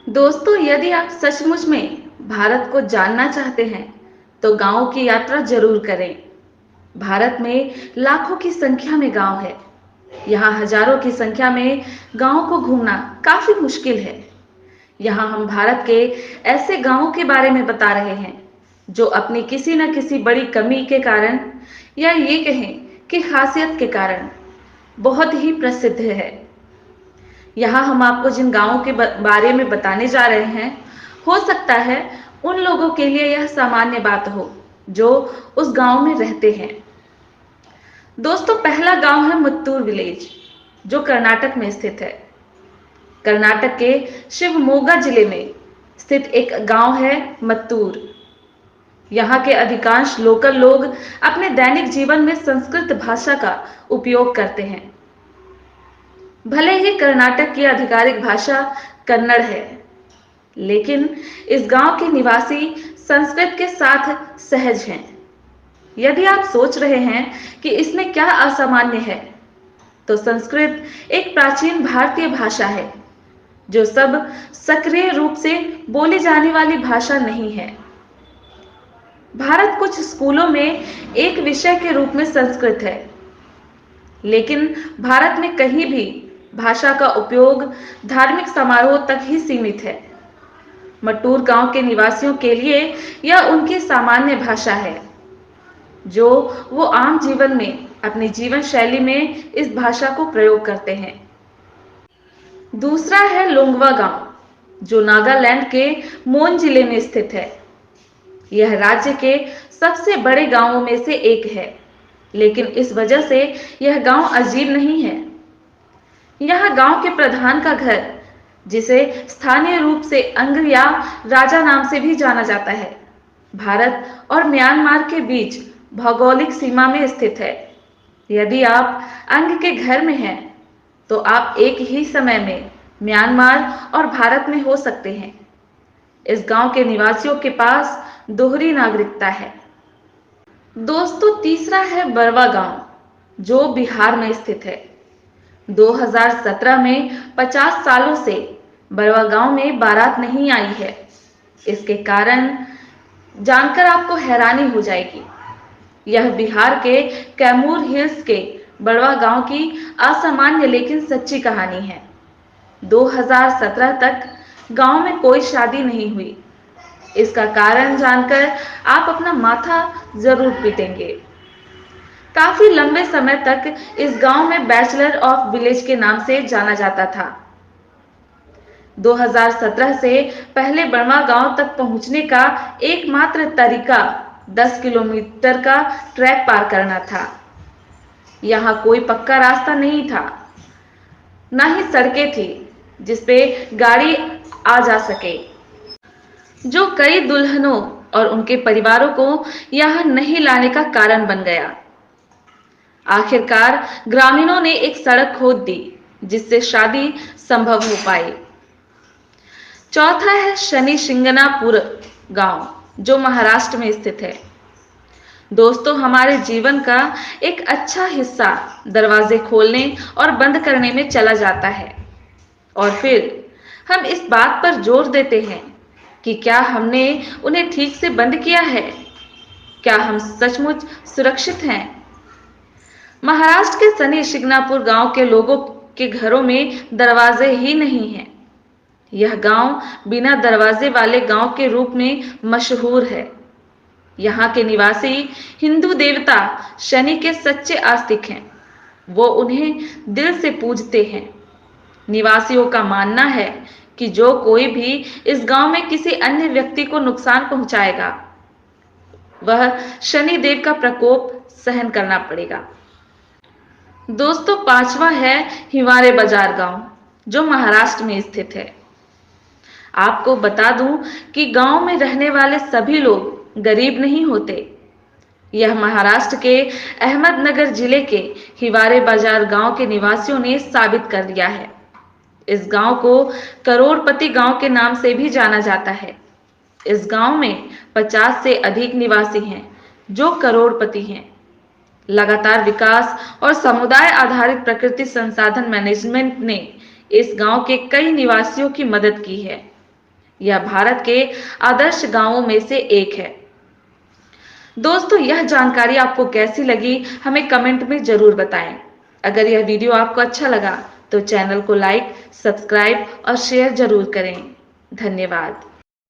दोस्तों, यदि आप सचमुच में भारत को जानना चाहते हैं, तो गांवों की यात्रा जरूर करें। भारत में लाखों की संख्या में गांव है। यहाँ हजारों की संख्या में गांवों को घूमना काफी मुश्किल है। यहाँ हम भारत के ऐसे गांवों के बारे में बता रहे हैं जो अपनी किसी न किसी बड़ी कमी के कारण, या ये कहें कि खासियत के कारण, बहुत ही प्रसिद्ध है। यहाँ हम आपको जिन गांवों के बारे में बताने जा रहे हैं, हो सकता है उन लोगों के लिए यह सामान्य बात हो जो उस गांव में रहते हैं। दोस्तों, पहला गांव है मत्तूर विलेज, जो कर्नाटक में स्थित है। कर्नाटक के शिवमोगा जिले में स्थित एक गांव है मत्तूर। यहाँ के अधिकांश लोकल लोग अपने दैनिक जीवन में संस्कृत भाषा का उपयोग करते हैं। भले ही कर्नाटक की आधिकारिक भाषा कन्नड़ है, लेकिन इस गांव के निवासी संस्कृत के साथ सहज हैं। यदि आप सोच रहे हैं कि इसमें क्या असामान्य है, तो संस्कृत एक प्राचीन भारतीय भाषा है जो सब सक्रिय रूप से बोली जाने वाली भाषा नहीं है। भारत कुछ स्कूलों में एक विषय के रूप में संस्कृत है, लेकिन भारत में कहीं भी भाषा का उपयोग धार्मिक समारोह तक ही सीमित है। मट्टूर गांव के निवासियों के लिए यह उनकी सामान्य भाषा है, जो वो आम जीवन में अपनी जीवन शैली में इस भाषा को प्रयोग करते हैं। दूसरा है लोंगवा गांव, जो नागालैंड के मोन जिले में स्थित है। यह राज्य के सबसे बड़े गांवों में से एक है, लेकिन इस वजह से यह गांव अजीब नहीं है। यह गांव के प्रधान का घर, जिसे स्थानीय रूप से अंग या राजा नाम से भी जाना जाता है, भारत और म्यांमार के बीच भौगोलिक सीमा में स्थित है। यदि आप अंग के घर में हैं, तो आप एक ही समय में म्यांमार और भारत में हो सकते हैं। इस गांव के निवासियों के पास दोहरी नागरिकता है। दोस्तों, तीसरा है बरवा गांव, जो बिहार में स्थित है। 2017 में 50 सालों से बरवा गांव में बारात नहीं आई है। इसके कारण जानकर आपको हैरानी हो जाएगी। यह बिहार के कैमूर हिल्स के बड़वा गांव की असामान्य लेकिन सच्ची कहानी है। 2017 तक गांव में कोई शादी नहीं हुई। इसका कारण जानकर आप अपना माथा जरूर पीटेंगे। काफी लंबे समय तक इस गांव में बैचलर ऑफ विलेज के नाम से जाना जाता था। 2017 से पहले बड़वा गांव तक पहुंचने का एकमात्र तरीका 10 किलोमीटर का ट्रैक पार करना था। यहाँ कोई पक्का रास्ता नहीं था, ना ही सड़कें थी जिस पे गाड़ी आ जा सके, जो कई दुल्हनों और उनके परिवारों को यहाँ नहीं लाने का कारण बन गया। आखिरकार ग्रामीणों ने एक सड़क खोद दी, जिससे शादी संभव हो पाई। चौथा है शनि शिंगणापुर गांव, जो महाराष्ट्र में स्थित है। दोस्तों, हमारे जीवन का एक अच्छा हिस्सा दरवाजे खोलने और बंद करने में चला जाता है, और फिर हम इस बात पर जोर देते हैं कि क्या हमने उन्हें ठीक से बंद किया है, क्या हम सचमुच सुरक्षित हैं। महाराष्ट्र के शनि शिंगणापुर गांव के लोगों के घरों में दरवाजे ही नहीं हैं। यह गांव बिना दरवाजे वाले गांव के रूप में मशहूर है। यहाँ के निवासी हिंदू देवता शनि के सच्चे आस्तिक हैं। वो उन्हें दिल से पूजते हैं। निवासियों का मानना है कि जो कोई भी इस गांव में किसी अन्य व्यक्ति को नुकसान पहुंचाएगा, वह शनि देव का प्रकोप सहन करना पड़ेगा। दोस्तों, पांचवा है हिवारे बाजार गांव, जो महाराष्ट्र में स्थित है। आपको बता दूं कि गांव में रहने वाले सभी लोग गरीब नहीं होते। यह महाराष्ट्र के अहमदनगर जिले के हिवारे बाजार गांव के निवासियों ने साबित कर दिया है। इस गांव को करोड़पति गांव के नाम से भी जाना जाता है। इस गांव में 50 से अधिक निवासी हैं जो करोड़पति हैं। लगातार विकास और समुदाय आधारित प्रकृति संसाधन मैनेजमेंट ने इस गांव के कई निवासियों की मदद की है। यह भारत के आदर्श गांवों में से एक है। दोस्तों, यह जानकारी आपको कैसी लगी हमें कमेंट में जरूर बताएं। अगर यह वीडियो आपको अच्छा लगा तो चैनल को लाइक, सब्सक्राइब और शेयर जरूर करें। धन्यवाद।